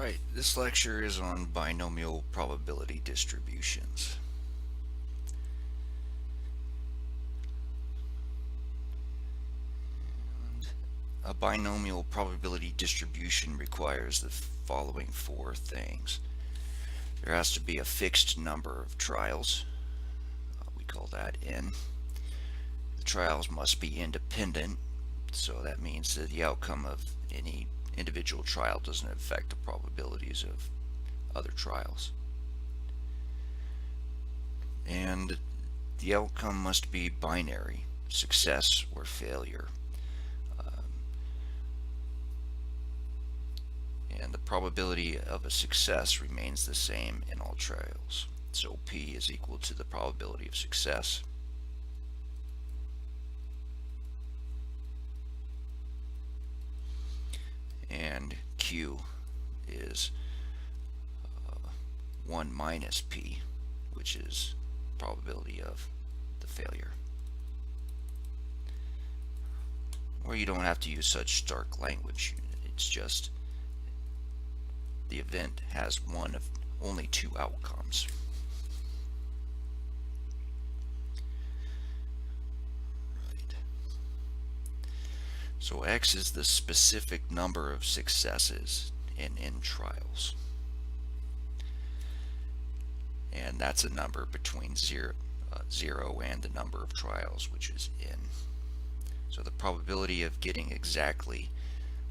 Alright, this lecture is on binomial probability distributions. A binomial probability distribution requires the following four things. There has to be a fixed number of trials. We call that n. The trials must be independent, so that means that the outcome of any individual trial doesn't affect the probabilities of other trials. And the outcome must be binary, success or failure. And the probability of a success remains the same in all trials. So P is equal to the probability of success. And Q is 1 minus P, which is probability of the failure. Or you don't have to use such stark language. It's just the event has one of only two outcomes. Right. So X is the specific number of successes in n trials. And that's a number between 0 and the number of trials, which is n. So the probability of getting exactly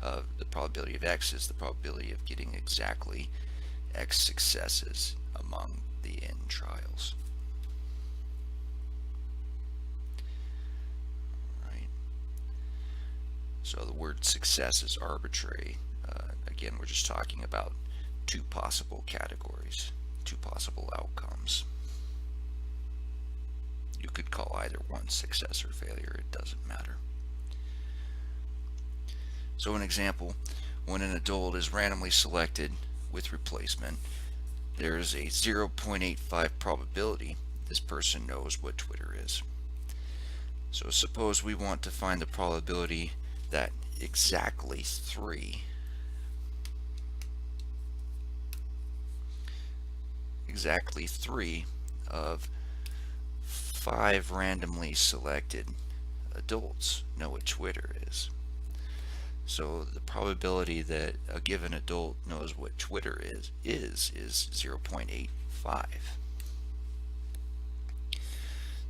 the probability of X is the probability of getting exactly X successes among the n trials. Right. So the word success is arbitrary. Again, we're just talking about two possible categories, two possible outcomes. You could call either one success or failure, it doesn't matter. So an example, when an adult is randomly selected with replacement, there is a 0.85 probability this person knows what Twitter is. So suppose we want to find the probability that exactly 3 of 5 randomly selected adults know what Twitter is. So the probability that a given adult knows what Twitter is 0.85.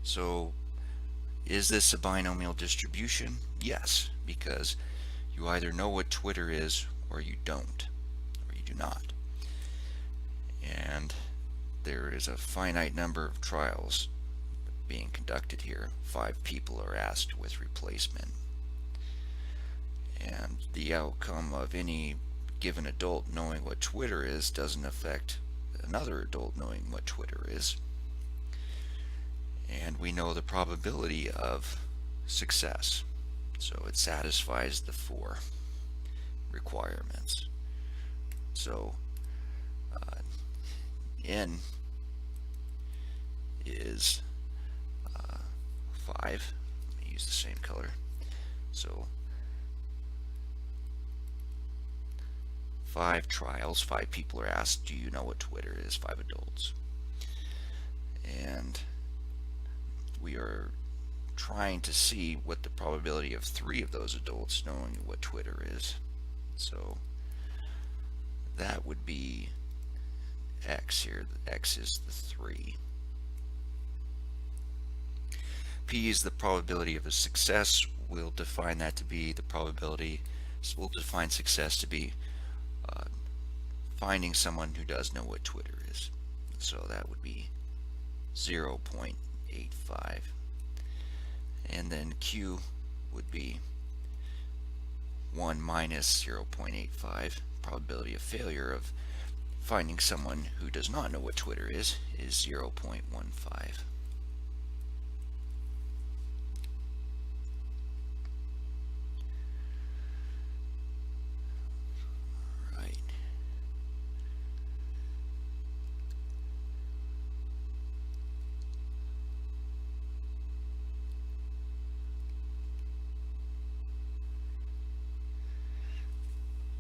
So is this a binomial distribution? Yes, because you either know what Twitter is or you don't, or you do not. And there is a finite number of trials being conducted here. 5 people are asked with replacement. And the outcome of any given adult knowing what Twitter is doesn't affect another adult knowing what Twitter is. And we know the probability of success. So it satisfies the 4 requirements. So n is 5. Let me use the same color. So 5 trials, 5 people are asked, do you know what Twitter is? 5 adults. And we are trying to see what the probability of 3 of those adults knowing what Twitter is. So that would be X here. X is the 3. P is the probability of a success. We'll define that to be the probability, we'll define success to be finding someone who does know what Twitter is. So that would be 0.85. And then Q would be 1 minus 0.85. Probability of failure of finding someone who does not know what Twitter is 0.15.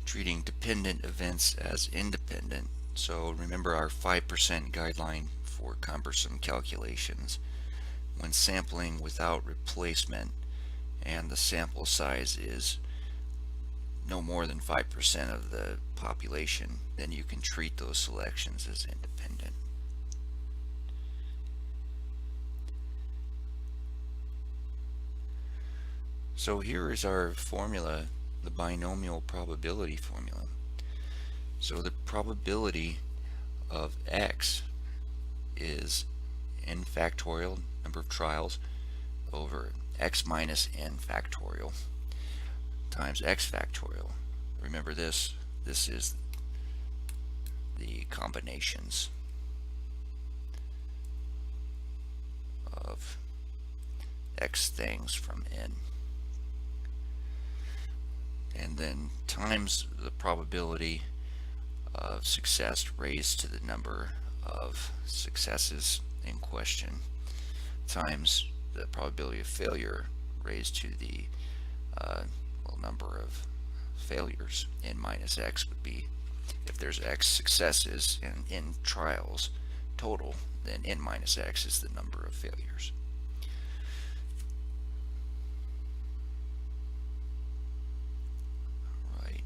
treating dependent events as independent. So remember our 5% guideline for cumbersome calculations. When sampling without replacement and the sample size is no more than 5% of the population, then you can treat those selections as independent. So here is our formula, the binomial probability formula. So the probability of x is n factorial, number of trials, over x minus n factorial times x factorial. Remember this is the combinations of x things from n. And then times the probability of success raised to the number of successes in question times the probability of failure raised to the number of failures. N minus x would be, if there's x successes and n trials total, then n minus x is the number of failures. Right.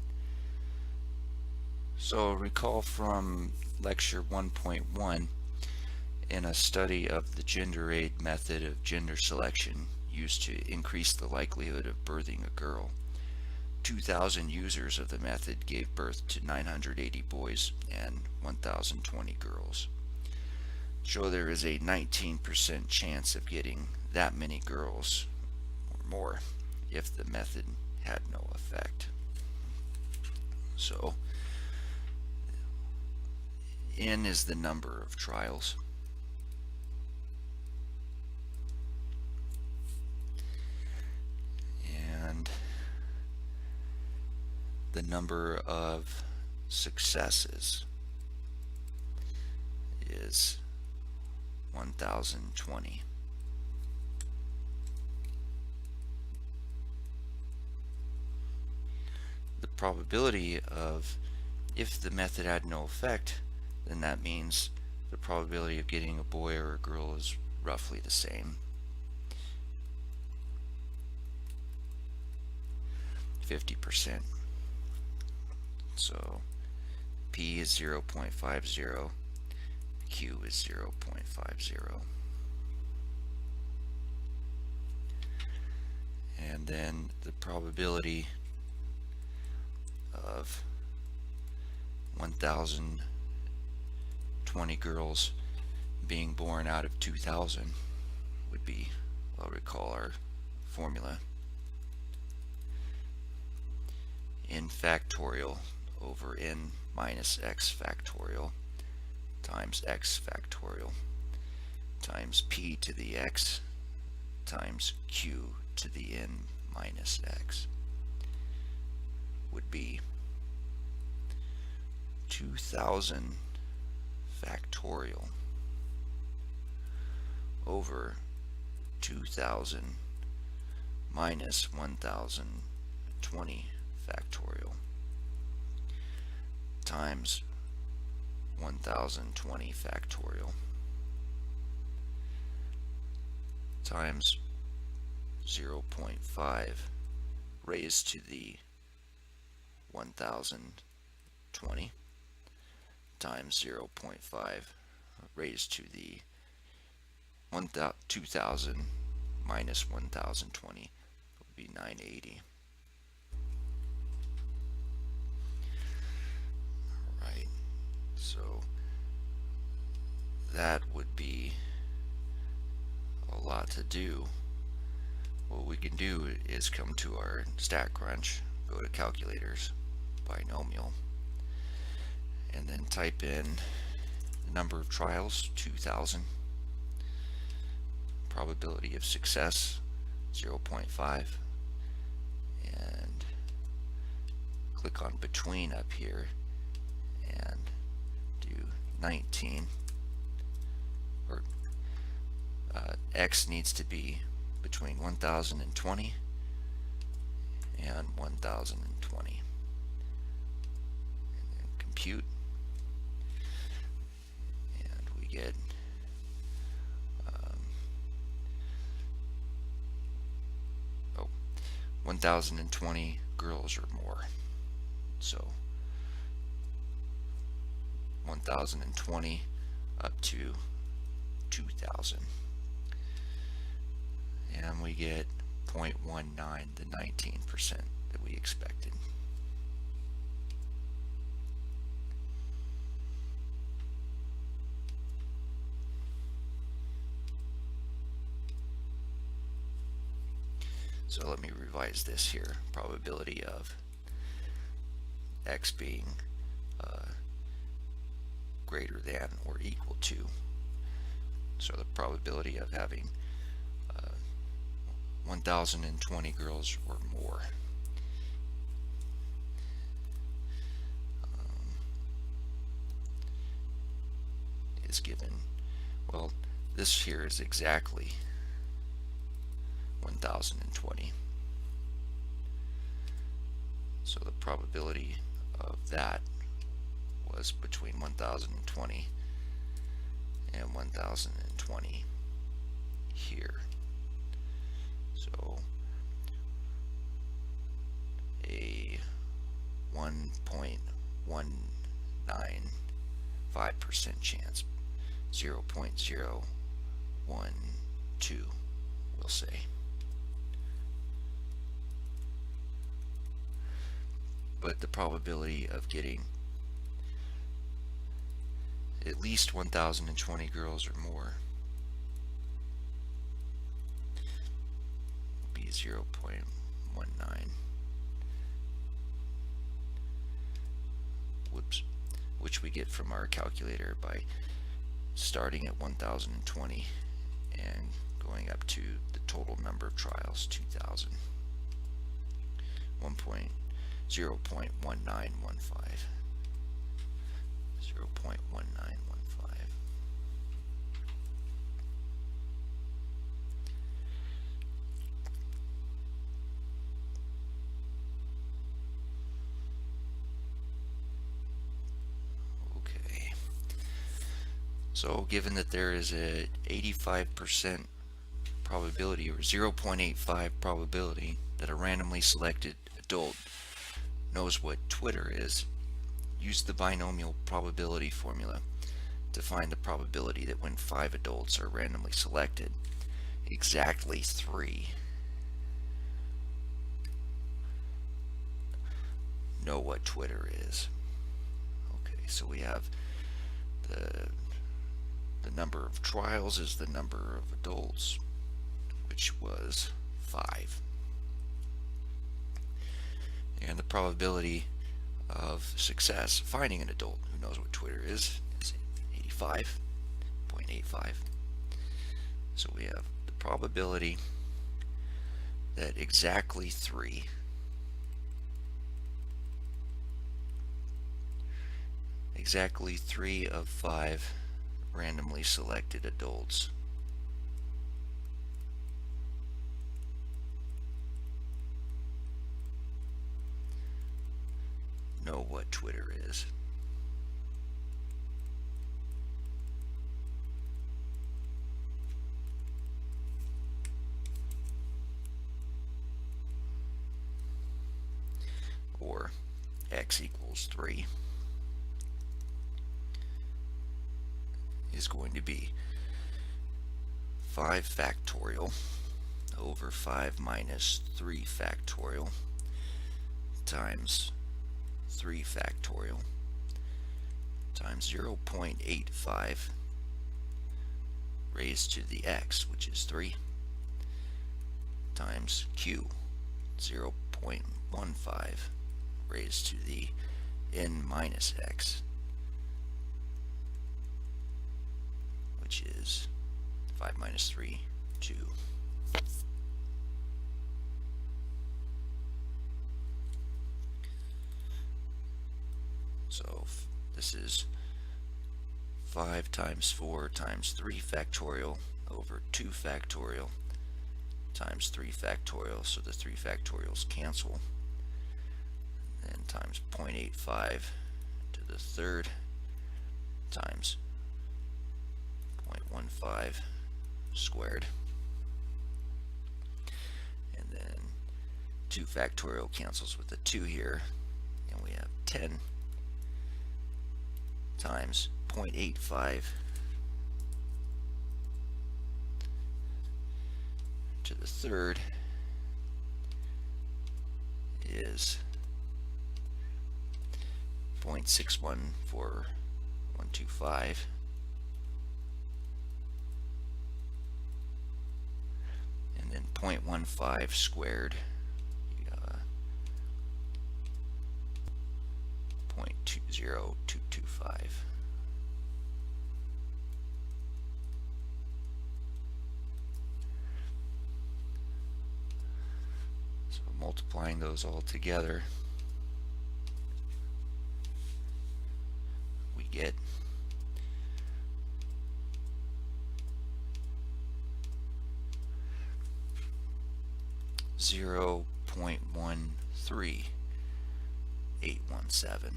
So recall from lecture 1.1, in a study of the gender aid method of gender selection used to increase the likelihood of birthing a girl, 2,000 users of the method gave birth to 980 boys and 1,020 girls. So there is a 19% chance of getting that many girls or more if the method had no effect. So n is the number of trials. And the number of successes is 1,020. The probability of, if the method had no effect, then that means the probability of getting a boy or a girl is roughly the same. 50%. So P is 0.50, Q is 0.50. And then the probability of 1,020 girls being born out of 2,000 would be, well, recall our formula, n factorial over n minus x factorial times x factorial times p to the x times q to the n minus x would be 2,000 factorial over 2,000 minus 1,020 factorial times 1,020 factorial times 0.5 raised to the 1,020 times 0.5 raised to the 2,000 minus 1,020 would be 980. Right, so that would be a lot to do. What we can do is come to our StatCrunch, go to calculators, binomial, and then type in the number of trials, 2,000, probability of success, 0.5, and click on between up here and do 19, or x needs to be between 1,020 and 1,020. compute, and we get 1,020 girls or more. So 1,020 up to 2,000. And we get 0.19, the 19% that we expected. So let me revise this here. Probability of x being greater than or equal to. So the probability of having 1,020 girls or more. Is given, well, this here is exactly 1,020. So the probability of that was between 1,020 and 1,020 here. So a 1.195% chance, 0.012 we'll say. But the probability of getting at least 1,020 girls or more will be 0.19. Whoops. Which we get from our calculator by starting at 1,020 and going up to the total number of trials, 2,000. 0.1915. 0.1915. Okay. So given that there is a 85% probability or 0.85 probability that a randomly selected adult knows what Twitter is, use the binomial probability formula to find the probability that when 5 adults are randomly selected, exactly 3 know what Twitter is. Okay, so we have the number of trials is the number of adults, which was 5. And the probability of success finding an adult who knows what Twitter is 85.85. So we have the probability that exactly 3 of 5 randomly selected adults know what Twitter is. Or x equals 3 is going to be 5 factorial over 5 minus 3 factorial times 3 factorial times 0.85 raised to the x, which is 3, times q, 0.15 raised to the n minus x, which is 5 minus 3, 2. So this is 5 times 4 times 3 factorial over 2 factorial times 3 factorial, so the 3 factorials cancel, and times 0.85 to to the third times 0.15 squared. And then 2 factorial cancels with the 2 here, and we have 10 times 0.85 to the third is 0.614125, and then 0.15 squared, 0.20225. So multiplying those all together, we get 0.13817.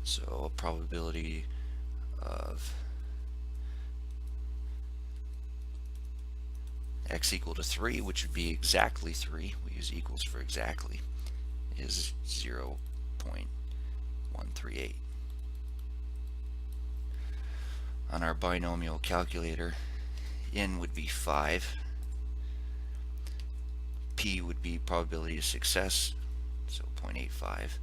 So a probability of x equal to 3, which would be exactly 3, we use equals for exactly, is 0.138. On our binomial calculator, n would be 5, p would be probability of success, so 0.85,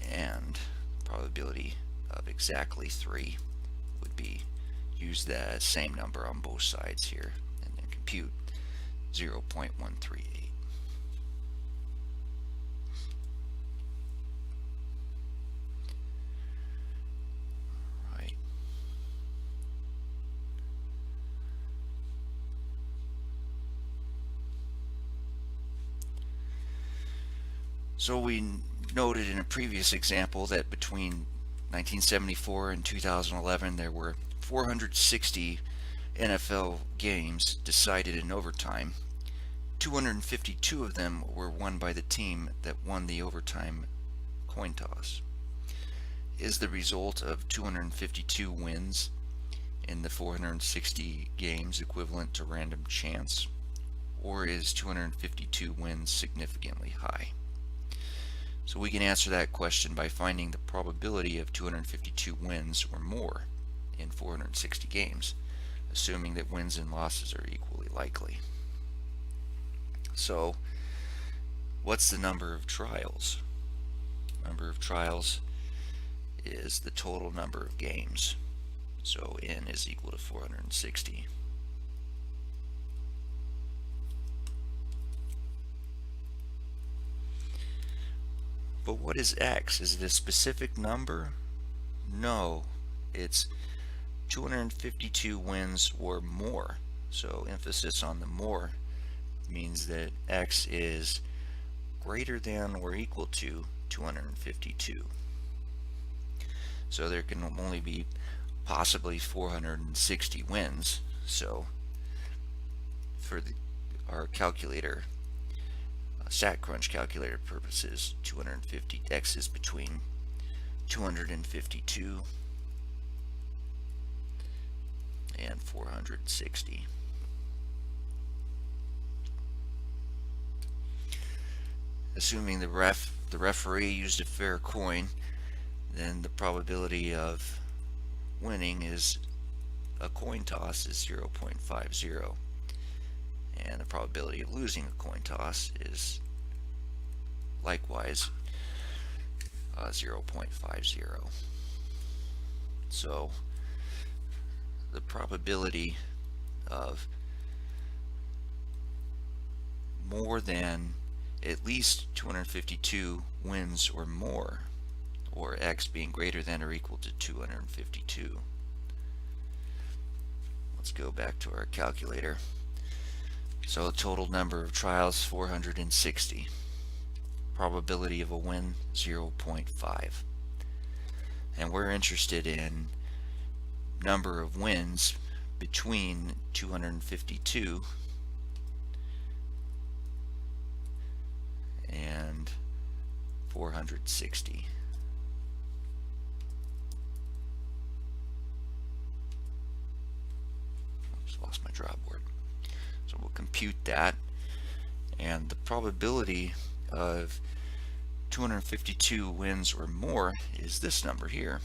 and probability of exactly 3 would be use the same number on both sides here, and then compute 0.138. Right. So we noted in a previous example that between 1974 and 2011 there were 460 NFL games decided in overtime. 252 of them were won by the team that won the overtime coin toss. Is the result of 252 wins in the 460 games equivalent to random chance, or is 252 wins significantly high? So we can answer that question by finding the probability of 252 wins or more in 460 games, assuming that wins and losses are equally likely. So what's the number of trials? Number of trials is the total number of games. So n is equal to 460. But what is x? Is it a specific number? No, it's 252 wins or more. So emphasis on the more means that x is greater than or equal to 252. So there can only be possibly 460 wins. So for our calculator, StatCrunch calculator purposes, 250 x is between 252 and 460. Assuming the referee used a fair coin, then the probability of winning is a coin toss is 0.50, and the probability of losing a coin toss is likewise 0.50. So the probability of more than at least 252 wins or more, or x being greater than or equal to 252. Let's go back to our calculator. So the total number of trials 460. Probability of a win 0.5. And we're interested in number of wins between 252 460. Just lost my draw board. So we'll compute that, and the probability of 252 wins or more is this number here,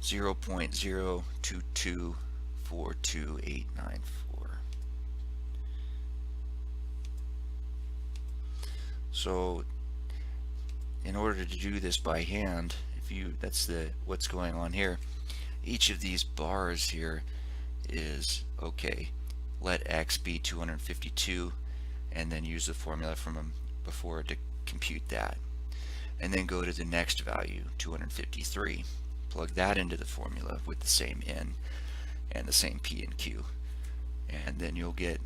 0.02242,894. So in order to do this by hand, that's what's going on here. Each of these bars here is, okay, let x be 252, and then use the formula from before to compute that. And then go to the next value, 253. Plug that into the formula with the same n and the same p and q. And then you'll get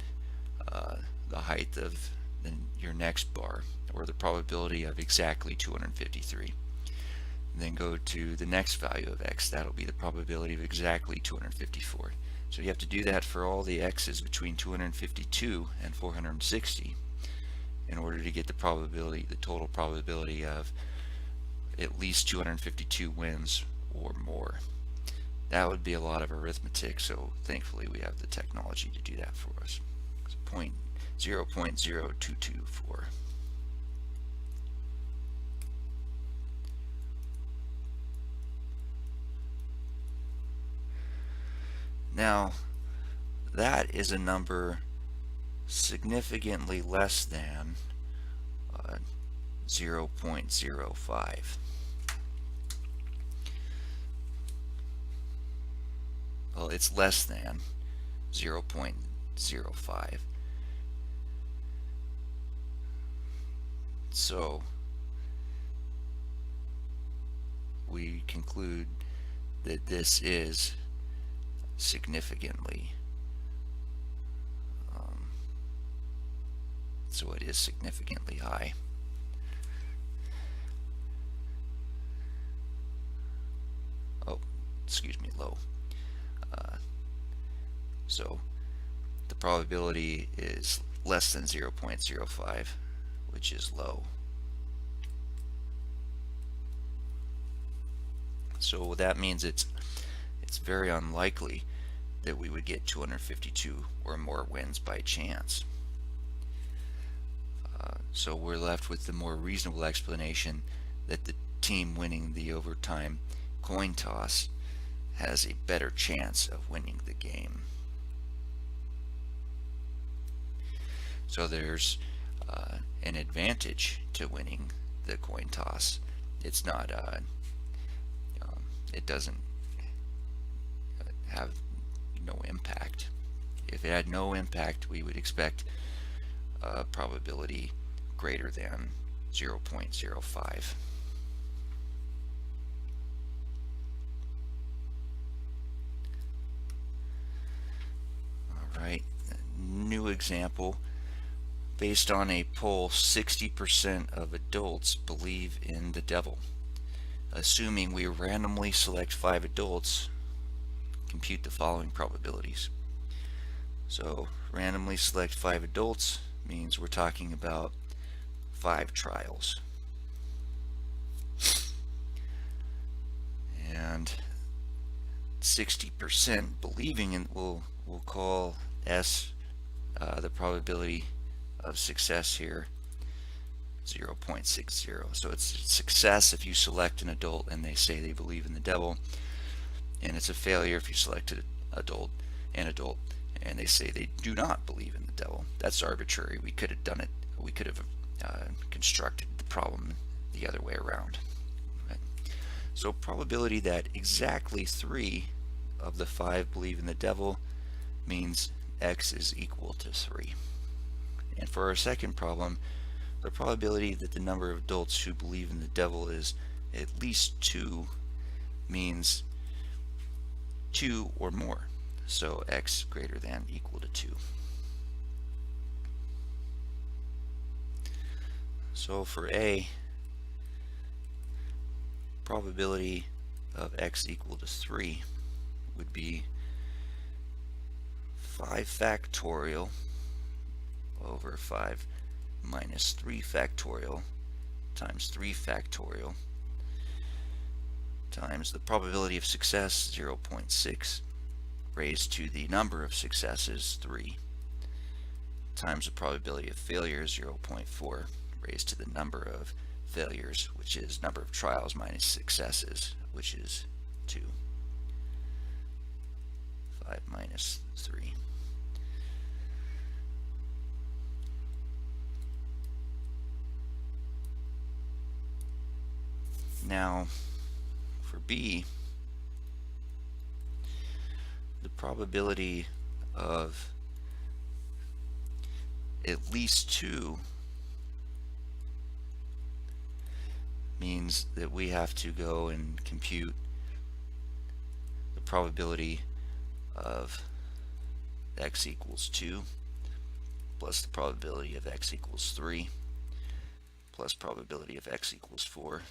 the height of your next bar, or the probability of exactly 253. And then go to the next value of x. That'll be the probability of exactly 254. So you have to do that for all the x's between 252 and 460 in order to get the probability, the total probability of at least 252 wins or more. That would be a lot of arithmetic, so thankfully we have the technology to do that for us. So 0.0224. Now, that is a number significantly less than 0.05. Well, it's less than 0.05. So we conclude that this is significantly, so it is significantly high. Oh, excuse me, low. So the probability is less than 0.05, which is low. So that means it's very unlikely that we would get 252 or more wins by chance. So we're left with the more reasonable explanation that the team winning the overtime coin toss has a better chance of winning the game. So there's an advantage to winning the coin toss. It's not, it doesn't have no impact. If it had no impact, we would expect a probability greater than 0.05. All right, new example. Based on a poll, 60% of adults believe in the devil. Assuming we randomly select 5 adults, compute the following probabilities. So randomly select 5 adults means we're talking about 5 trials. And 60% believing in, we'll call S the probability of success here 0.60. So it's success if you select an adult and they say they believe in the devil, and it's a failure if you select an adult and they say they do not believe in the devil. That's arbitrary. We could have done it, we could have constructed the problem the other way around. Right? So probability that exactly 3 of the 5 believe in the devil means x is equal to 3. And for our second problem, the probability that the number of adults who believe in the devil is at least 2 means 2 or more. So x greater than equal to 2. So for A, probability of x equal to 3 would be 5 factorial over 5 minus 3 factorial times 3 factorial times the probability of success 0.6 raised to the number of successes 3 times the probability of failure 0.4 raised to the number of failures, which is number of trials minus successes, which is 2. 5 minus 3. Now, for B, the probability of at least 2 means that we have to go and compute the probability of x equals 2 plus the probability of x equals 3 plus probability of x equals 4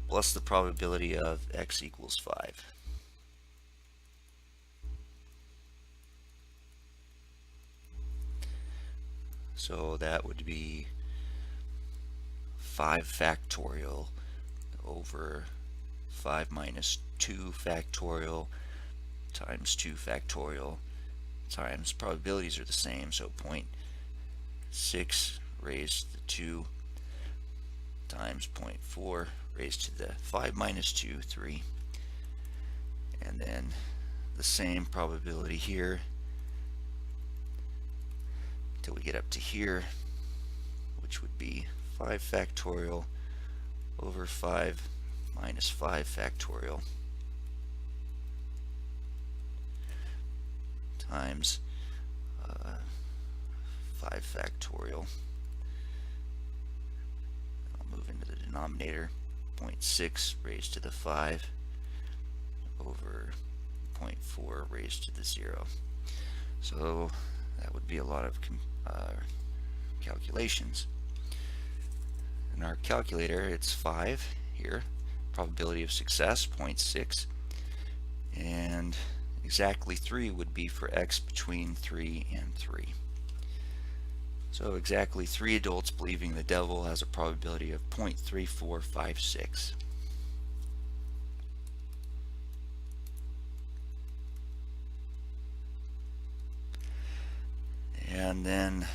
plus the probability of x equals 5. So that would be 5 factorial over 5 minus 2 factorial times 2 factorial times, probabilities are the same, so 0.6 raised to the 2 times 0.4 raised to the 5 minus 2, 3. And then the same probability here until we get up to here, which would be 5 factorial over 5 minus 5 factorial times 5 factorial. I'll move into the denominator. 0.6 raised to the 5 over 0.4 raised to the 0. So that would be a lot of calculations. In our calculator, it's 5 here. Probability of success, 0.6. And exactly 3 would be for x between 3 and 3. So exactly 3 adults believing the devil has a probability of 0.3456. And then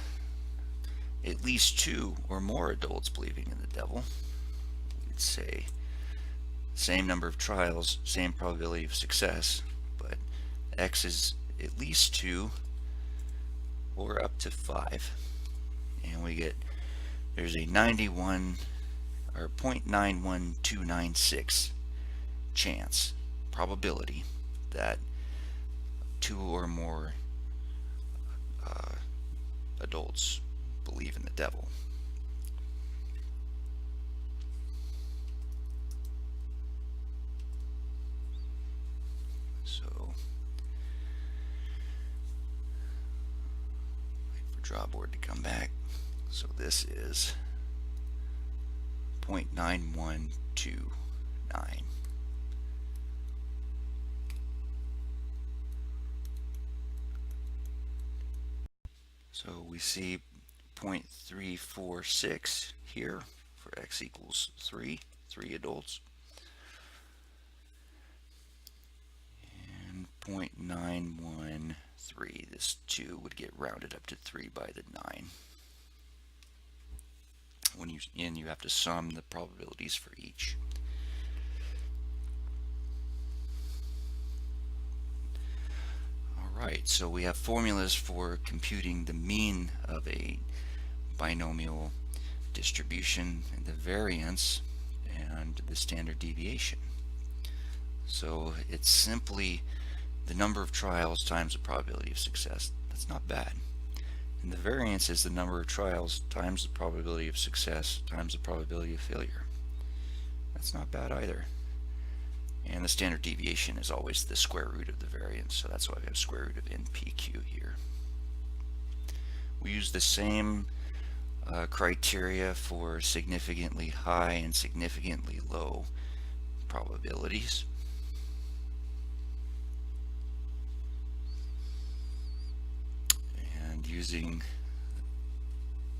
at least 2 or more adults believing in the devil. We'd say same number of trials, same probability of success, but x is at least 2 or up to 5. And we get, there's a 91 or 0.91296 chance, probability that 2 or more adults believe in the devil. So wait for drawboard to come back. So this is 0.9129. So we see 0.346 here for x equals 3 adults. And 0.913, this 2 would get rounded up to 3 by the 9. When you have to sum the probabilities for each. Alright, so we have formulas for computing the mean of a binomial distribution, and the variance, and the standard deviation. So it's simply the number of trials times the probability of success. That's not bad. And the variance is the number of trials times the probability of success times the probability of failure. That's not bad either. And the standard deviation is always the square root of the variance, so that's why we have square root of NPQ here. We use the same criteria for significantly high and significantly low probabilities. And using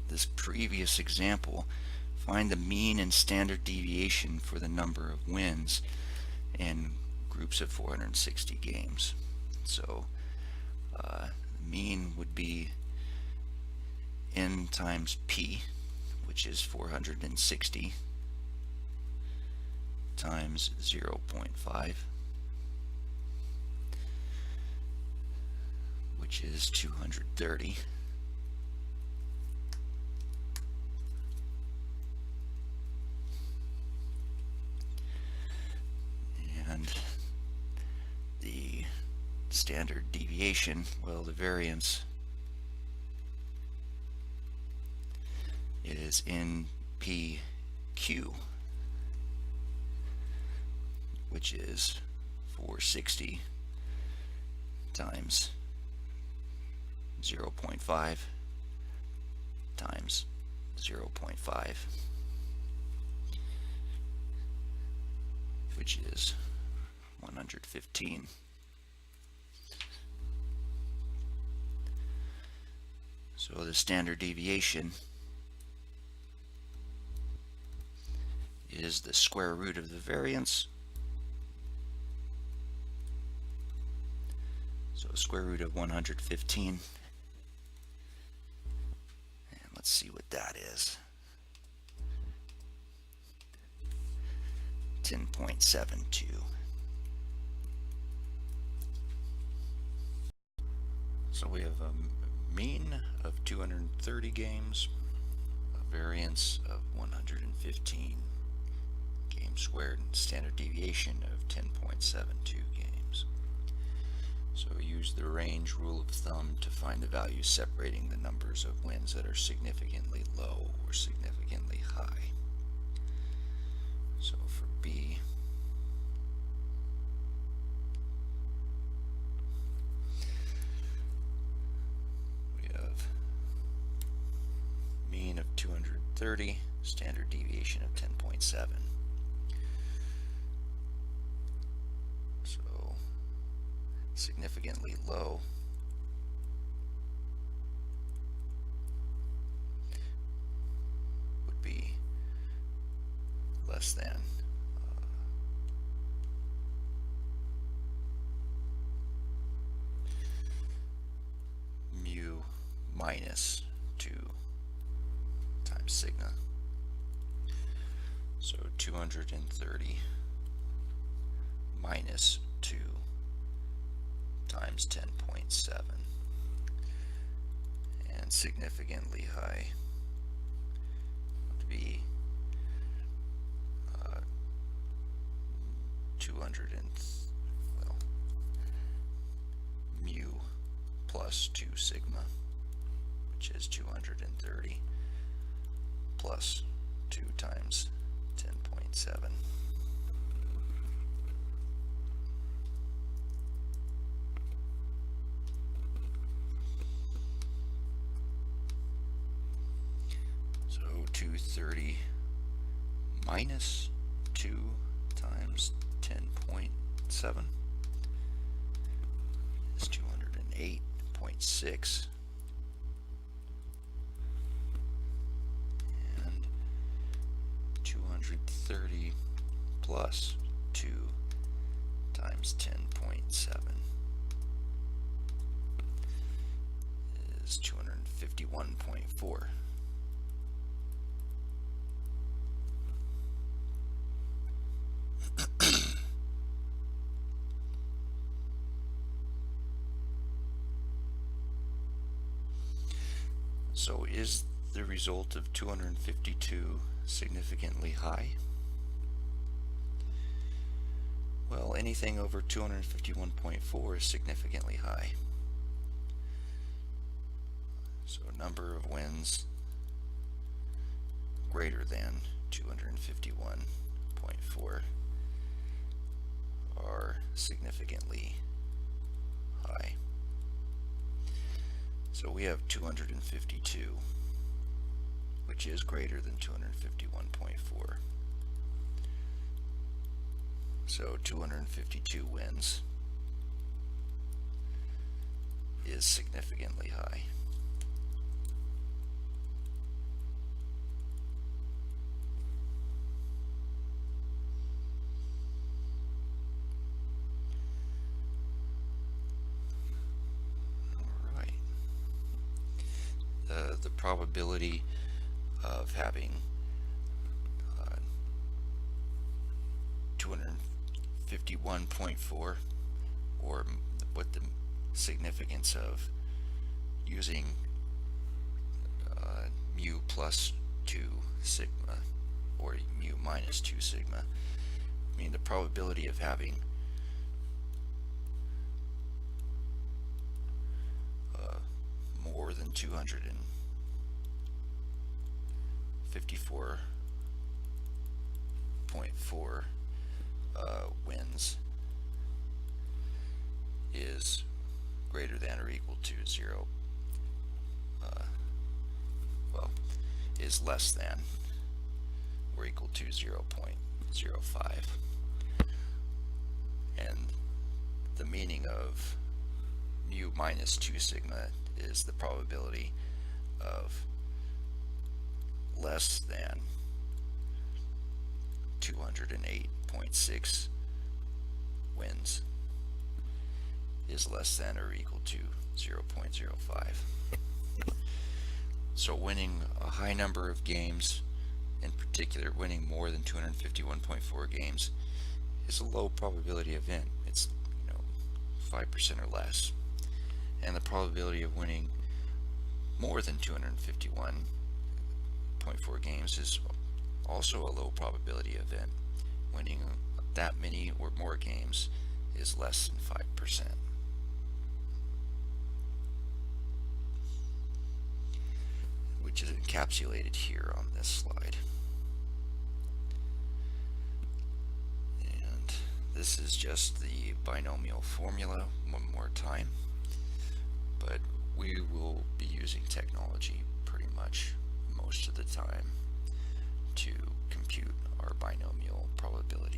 this previous example, find the mean and standard deviation for the number of wins in groups of 460 games. So the mean would be n times p, which is 460 times 0.5, which is 230. And the standard deviation, well, the variance is NPQ, which is 460 times 0.5 times 0.5, which is 115. So the standard deviation is the square root of the variance. So square root of 115. And let's see what that is. 10.72. So we have a mean of 230 games, a variance of 115 games squared, and standard deviation of 10.72 games. So use the range rule of thumb to find the values separating the numbers of wins that are significantly low or significantly high. So for B, we have mean of 230, standard deviation of 10.7. So significantly low would be less than mu minus 2 times sigma. So 230 minus 2 times 10.7, and significantly high would be 200 and, well, mu plus 2 sigma, which is 230 plus 2 times 10.7. So 230 minus 2 times 10.7 is 208.6, and 230 plus 2 times 10.7 is 251.4. So is the result of 252 significantly high? Well, anything over 251.4 is significantly high. So number of wins greater than 251.4 are significantly high. So we have 252, which is greater than 251.4. So 252 wins is significantly high. All right. The probability of having 251.4, or what the significance of using mu plus 2 sigma or mu minus 2 sigma. I mean, the probability of having more than 254.4 wins is greater than or equal to 0, is less than or equal to 0.05. And the meaning of mu minus 2 sigma is the probability of less than 208.6 wins is less than or equal to 0.05. So winning a high number of games, in particular winning more than 251.4 games, is a low probability event. It's 5% or less. And the probability of winning more than 251.4 games is also a low probability event. Winning that many or more games is less than 5%. Which is encapsulated here on this slide. And this is just the binomial formula one more time. But we will be using technology pretty much most of the time to compute our binomial probability.